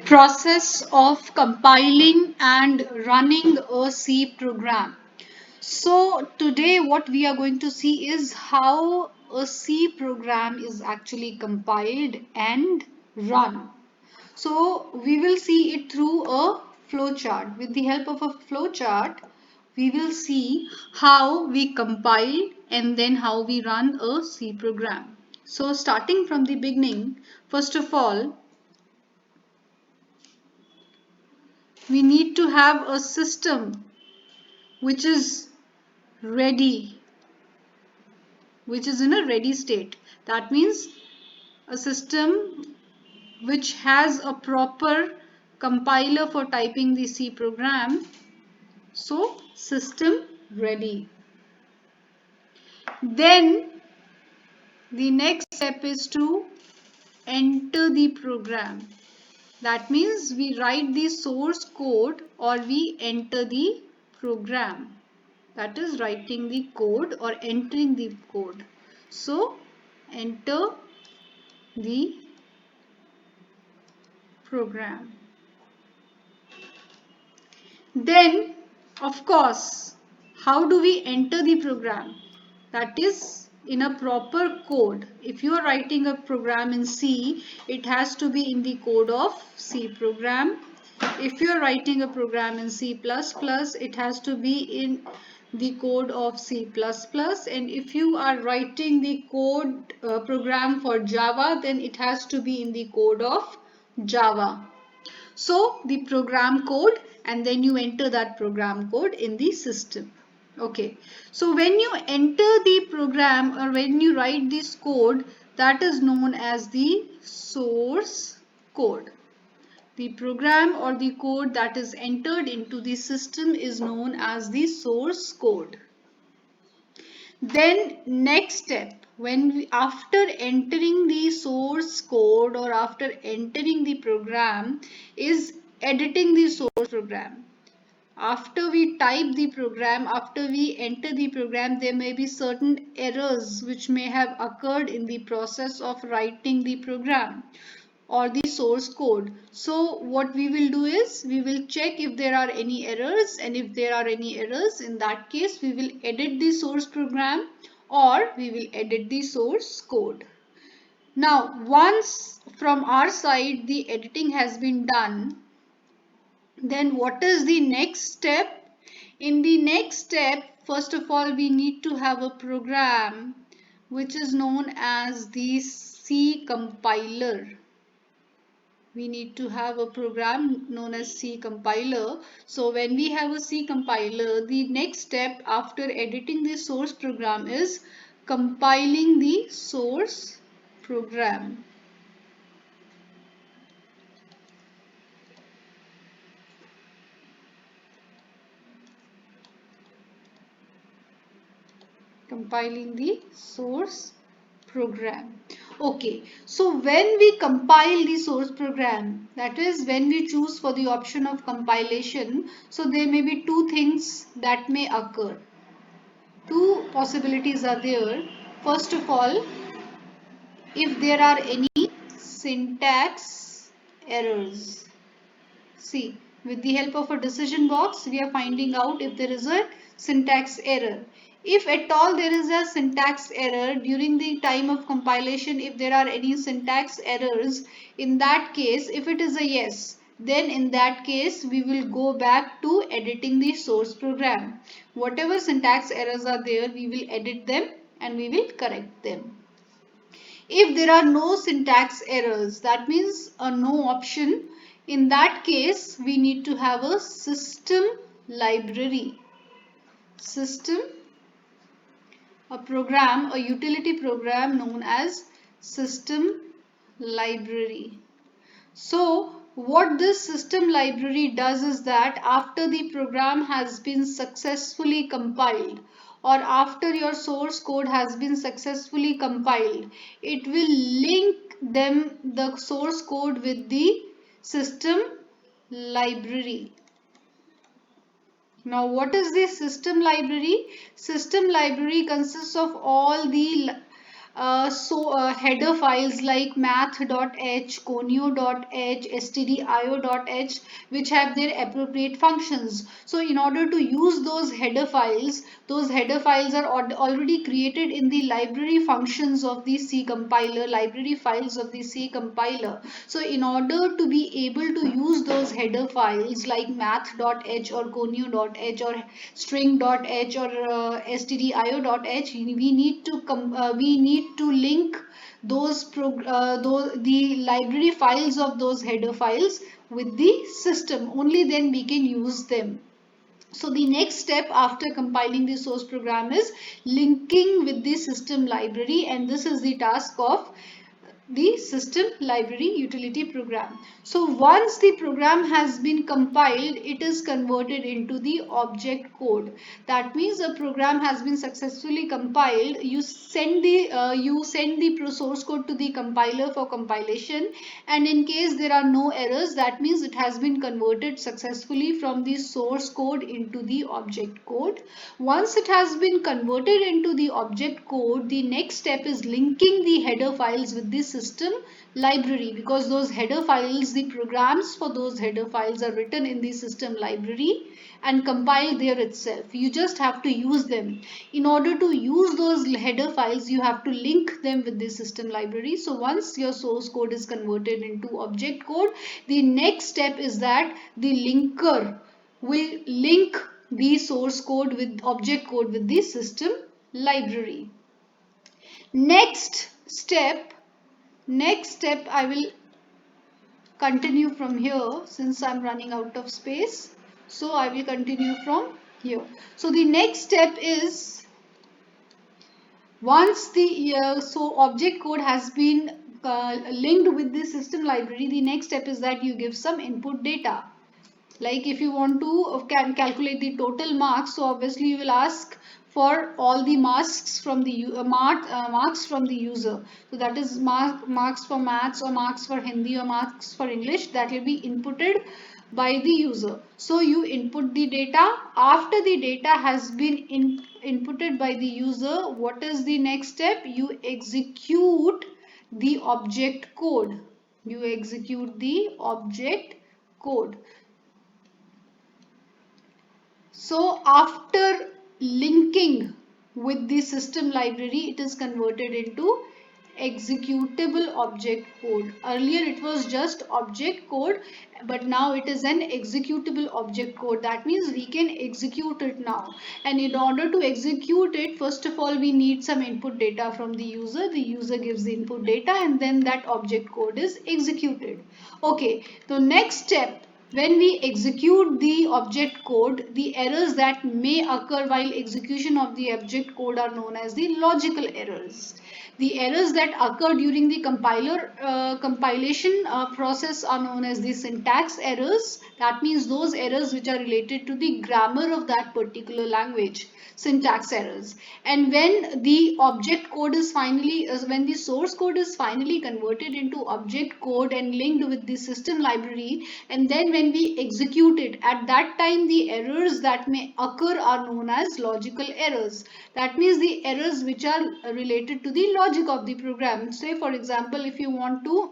Process of compiling and running a C program. So today what we are going to see is how a C program is actually compiled and run. So we will see it through a flowchart. With the help of a flowchart, we will see how we compile and then how we run a C program. So starting from the beginning, first of all, we need to have a system which is ready, which is in a ready state. That means a system which has a proper compiler for typing the C program. So system ready. Then the next step is to enter the program. That means we write the source code or we enter the program. That is writing the code or entering the code. So enter the program. Then of course, how do we enter the program? That is in a proper code. If you are writing a program in C, it has to be in the code of C program. If you are writing a program in C++, it has to be in the code of C++, and if you are writing the code program for Java, then it has to be in the code of Java. So the program code, and then you enter that program code in the system. Okay, so when you enter the program or when you write this code, that is known as the source code. The program or the code that is entered into the system is known as the source code. Then next step, after entering the source code or after entering the program, is editing the source program. After we type the program, after we enter the program, there may be certain errors which may have occurred in the process of writing the program or the source code. So what we will do is we will check if there are any errors, and if there are any errors, in that case we will edit the source program or we will edit the source code. Now once from our side the editing has been done, then what is the next step? In the next step, first of all, we need to have a program which is known as the C compiler. We need to have a program known as C compiler. So when we have a C compiler, the next step after editing the source program is compiling the source program. Compiling the source program. Okay, so when we compile the source program, that is when we choose for the option of compilation, so there may be two things that may occur. Two possibilities are there. First of all, if there are any syntax errors. See, with the help of a decision box, we are finding out if there is a syntax error. If at all there is a syntax error during the time of compilation, if there are any syntax errors, in that case, if it is a yes, then in that case we will go back to editing the source program. Whatever syntax errors are there, we will edit them and we will correct them. If there are no syntax errors, that means a no option, in that case we need to have a system library. System, a program, a utility program known as system library. So what this system library does is that after the program has been successfully compiled or after your source code has been successfully compiled, it will link the source code with the system library. Now what is the system library? System library consists of all the header files like math.h, conio.h, stdio.h, which have their appropriate functions. So in order to use those header files are already created in the library functions of the C compiler, library files of the C compiler. So in order to be able to use those header files like math.h or conio.h or string.h or stdio.h, we need to link the library files of those header files with the system. Only then we can use them. So the next step after compiling the source program is linking with the system library, and this is the task of the system library utility program. So once the program has been compiled, it is converted into the object code. That means a program has been successfully compiled. You send the source code to the compiler for compilation, and in case there are no errors, that means it has been converted successfully from the source code into the object code. Once it has been converted into the object code, the next step is linking the header files with the system library, because those header files, the programs for those header files are written in the system library and compiled there itself. You just have to use them. In order to use those header files, you have to link them with the system library. So once your source code is converted into object code, the next step is that the linker will link the source code with object code with the system library. Next step, I will continue from here since I'm running out of space. So I will continue from here. So the next step is, once the object code has been linked with the system library, the next step is that you give some input data. Like if you want to calculate the total marks, so obviously you will ask for all the marks from the marks from the user. So that is marks for maths or marks for Hindi or marks for English, that will be inputted by the user. So you input the data. After the data has been inputted by the user, what is the next step? You execute the object code. You execute the object code. So after linking with the system library, it is converted into executable object code. Earlier it was just object code, but now it is an executable object code. That means we can execute it now. And in order to execute it, first of all, we need some input data from the user. The user gives the input data, and then that object code is executed. Okay, the next step, when we execute the object code, the errors that may occur while execution of the object code are known as the logical errors. The errors that occur during the compilation process are known as the syntax errors. That means those errors which are related to the grammar of that particular language, syntax errors. And when the object code is when the source code is finally converted into object code and linked with the system library, and then when we execute it, at that time the errors that may occur are known as logical errors. That means the errors which are related to the logic of the program. Say for example, if you want to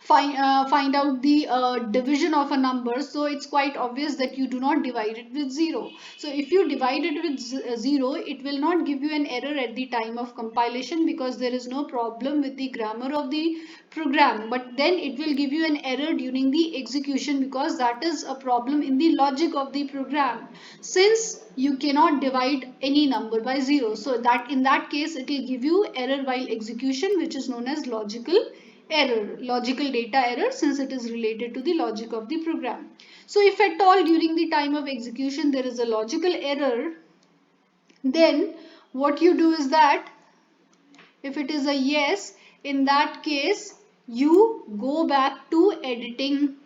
find out the division of a number, so it's quite obvious that you do not divide it with 0. So if you divide it with 0, it will not give you an error at the time of compilation, because there is no problem with the grammar of the program, but then it will give you an error during the execution, because that is a problem in the logic of the program, since you cannot divide any number by 0. So that in that case it will give you error while execution, which is known as logical error, logical data error, since it is related to the logic of the program. So if at all during the time of execution there is a logical error, then what you do is that, if it is a yes, in that case you go back to editing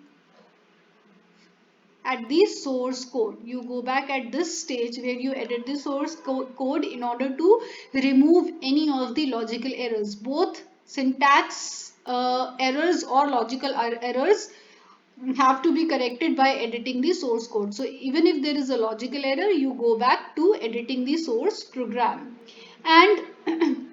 at the source code. You go back at this stage where you edit the source code in order to remove any of the logical errors, both syntax errors or logical errors have to be corrected by editing the source code. So even if there is a logical error, you go back to editing the source program. And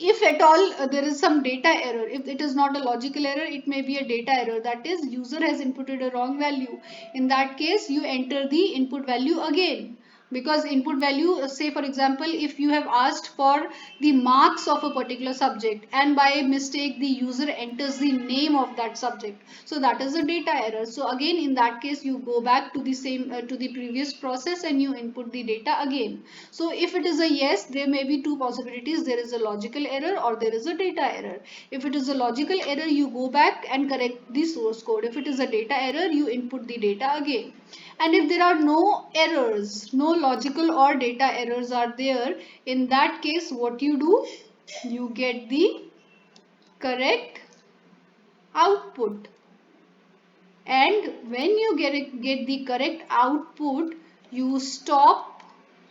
if at all there is some data error, if it is not a logical error, it may be a data error, that is user has inputted a wrong value. In that case you enter the input value again, because input value, say for example, if you have asked for the marks of a particular subject and by mistake the user enters the name of that subject, so that is a data error. So again in that case you go back to the same to the previous process and you input the data again. So if it is a yes, there may be two possibilities: there is a logical error or there is a data error. If it is a logical error, you go back and correct the source code. If it is a data error, you input the data again. And if there are no errors, no logical or data errors are there, in that case what you do, you get the correct output. And when you get the correct output, you stop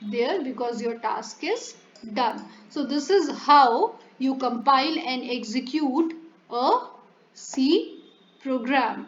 there because your task is done. So this is how you compile and execute a C program.